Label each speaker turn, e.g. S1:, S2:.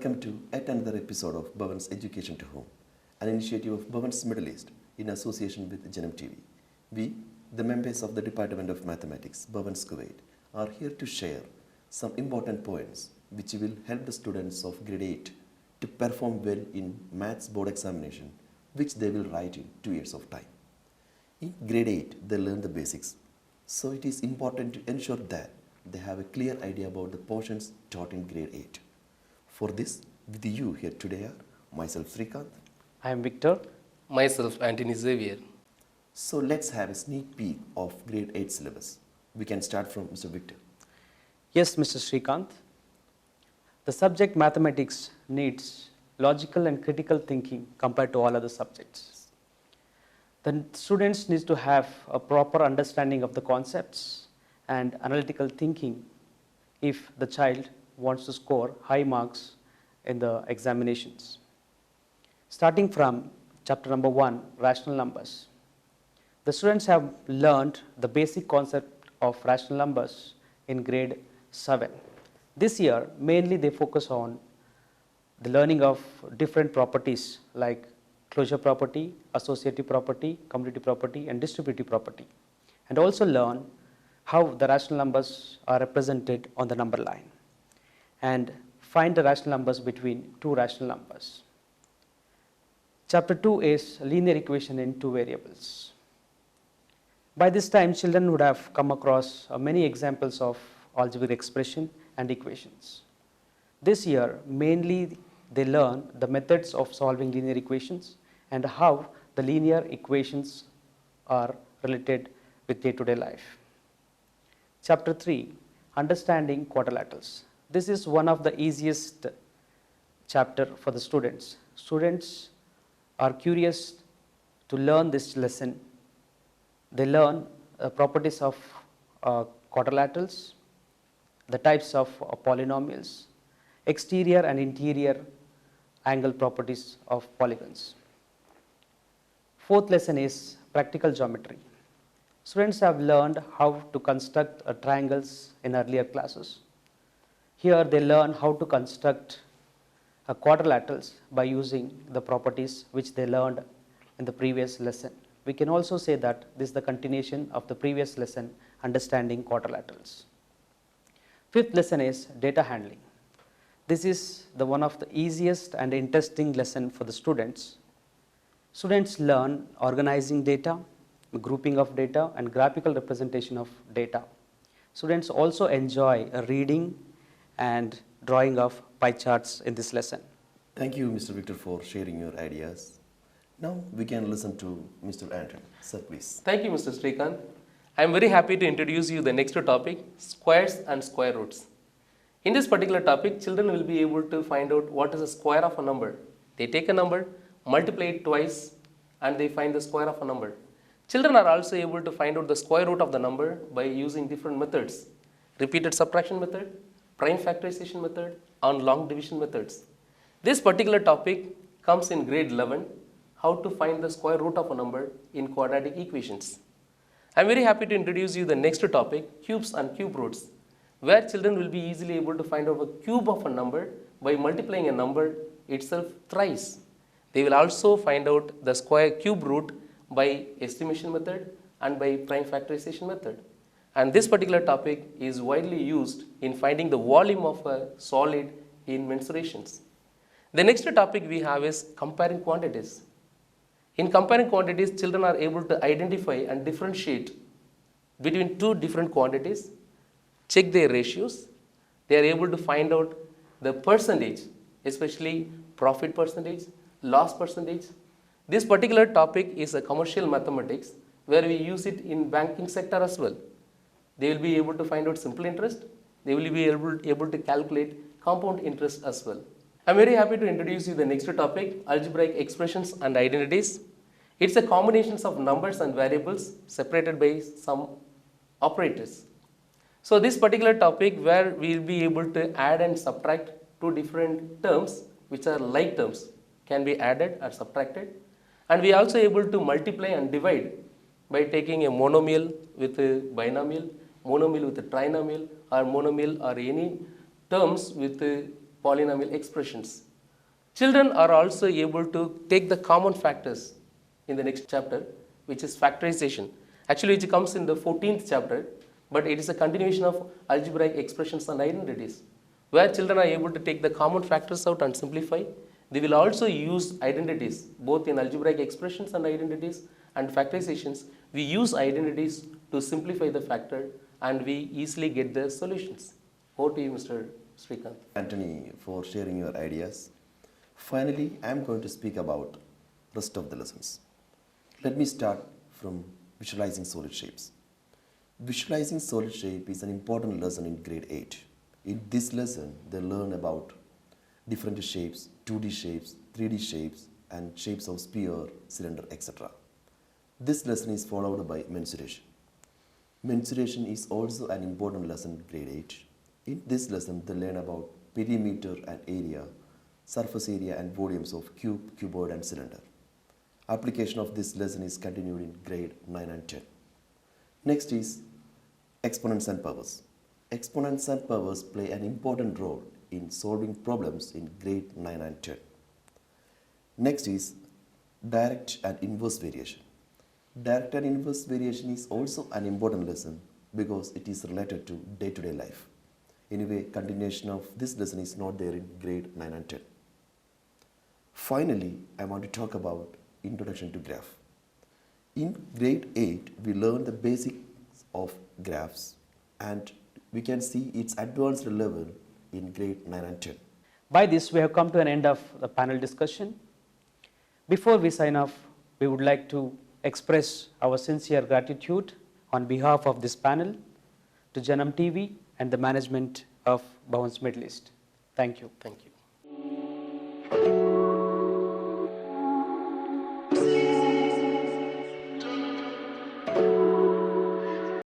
S1: Welcome to yet another episode of Bhavan's Education to Home, an initiative of Bhavan's Middle East in association with Janam TV. We, the members of the Department of Mathematics, Bhavan's Kuwait, are here to share some important points which will help the students of grade 8 to perform well in maths board examination, which they will write in 2 years of time. In grade 8, they learn the basics, so it is important to ensure that they have a clear idea about the portions taught in grade 8. For this, with you here today are myself Srikanth.
S2: I am Victor.
S3: Myself, Anthony Xavier.
S1: So let's have a sneak peek of grade 8 syllabus. We can start from Mr. Victor.
S2: Yes, Mr. Srikanth. The subject mathematics needs logical and critical thinking compared to all other subjects. The students need to have a proper understanding of the concepts and analytical thinking if the child wants to score high marks in the examinations. Starting from chapter number 1, rational numbers. The students have learned the basic concept of rational numbers in grade 7. This year, mainly they focus on the learning of different properties like closure property, associative property, commutative property, and distributive property, and also learn how the rational numbers are represented on the number line, and find the rational numbers between two rational numbers. Chapter 2 is linear equation in two variables. By this time, children would have come across many examples of algebraic expression and equations. This year, mainly they learn the methods of solving linear equations and how the linear equations are related with day-to-day life. Chapter 3, understanding quadrilaterals. This is one of the easiest chapter for the students. Students are curious to learn this lesson. They learn properties of quadrilaterals, the types of polynomials, exterior and interior angle properties of polygons. Fourth lesson is practical geometry. Students have learned how to construct triangles in earlier classes. Here they learn how to construct quadrilaterals by using the properties which they learned in the previous lesson. We can also say that this is the continuation of the previous lesson, understanding quadrilaterals. Fifth lesson is data handling. This is the one of the easiest and interesting lesson for the students. Students learn organizing data, grouping of data, and graphical representation of data. Students also enjoy reading and drawing of pie charts in this lesson.
S1: Thank you, Mr. Victor, for sharing your ideas. Now we can listen to Mr. Anton. Sir, please.
S3: Thank you, Mr. Srikanth. I am very happy to introduce you the next topic, squares and square roots. In this particular topic, children will be able to find out what is the square of a number. They take a number, multiply it twice, and they find the square of a number. Children are also able to find out the square root of the number by using different methods. Repeated subtraction method, prime factorization method, and long division methods. This particular topic comes in grade 11, how to find the square root of a number in quadratic equations. I am very happy to introduce you the next topic, cubes and cube roots, where children will be easily able to find out a cube of a number by multiplying a number itself thrice. They will also find out the square cube root by estimation method and by prime factorization method. And this particular topic is widely used in finding the volume of a solid in mensurations. The next topic we have is comparing quantities. In comparing quantities, children are able to identify and differentiate between two different quantities, check their ratios. They are able to find out the percentage, especially profit percentage, loss percentage. This particular topic is a commercial mathematics where we use it in banking sector as well. They will be able to find out simple interest. They will be able to calculate compound interest as well. I am very happy to introduce you the next topic, algebraic expressions and identities. It's a combination of numbers and variables separated by some operators. So this particular topic where we will be able to add and subtract two different terms which are like terms can be added or subtracted. And we are also able to multiply and divide by taking a monomial with a binomial, monomial with a trinomial, or monomial or any terms with polynomial expressions. Children are also able to take the common factors in the next chapter, which is factorization. Actually, which comes in the 14th chapter, but it is a continuation of algebraic expressions and identities, where children are able to take the common factors out and simplify. They will also use identities, both in algebraic expressions and identities and factorizations. We use identities to simplify the factor and we easily get the solutions. Over to you, Mr. Srikanth.
S1: Anthony, for sharing your ideas. Finally, I am going to speak about rest of the lessons. Let me start from visualizing solid shapes. Visualizing solid shape is an important lesson in grade 8. In this lesson, they learn about different shapes, 2D shapes, 3D shapes, and shapes of sphere, cylinder, etc. This lesson is followed by mensuration. Mensuration is also an important lesson in grade 8. In this lesson, they learn about perimeter and area, surface area and volumes of cube, cuboid, and cylinder. Application of this lesson is continued in grade 9 and 10. Next is exponents and powers. Exponents and powers play an important role in solving problems in grade 9 and 10. Next is direct and inverse variation. Direct and inverse variation is also an important lesson because it is related to day-to-day life. Anyway, continuation of this lesson is not there in grade 9 and 10. Finally, I want to talk about introduction to graph. In grade 8, we learn the basics of graphs and we can see its advanced level in grade 9 and 10.
S2: By this, we have come to an end of the panel discussion. Before we sign off, we would like to express our sincere gratitude on behalf of this panel to Janam TV and the management of Bhavans Middle East. Thank you.
S3: Thank you.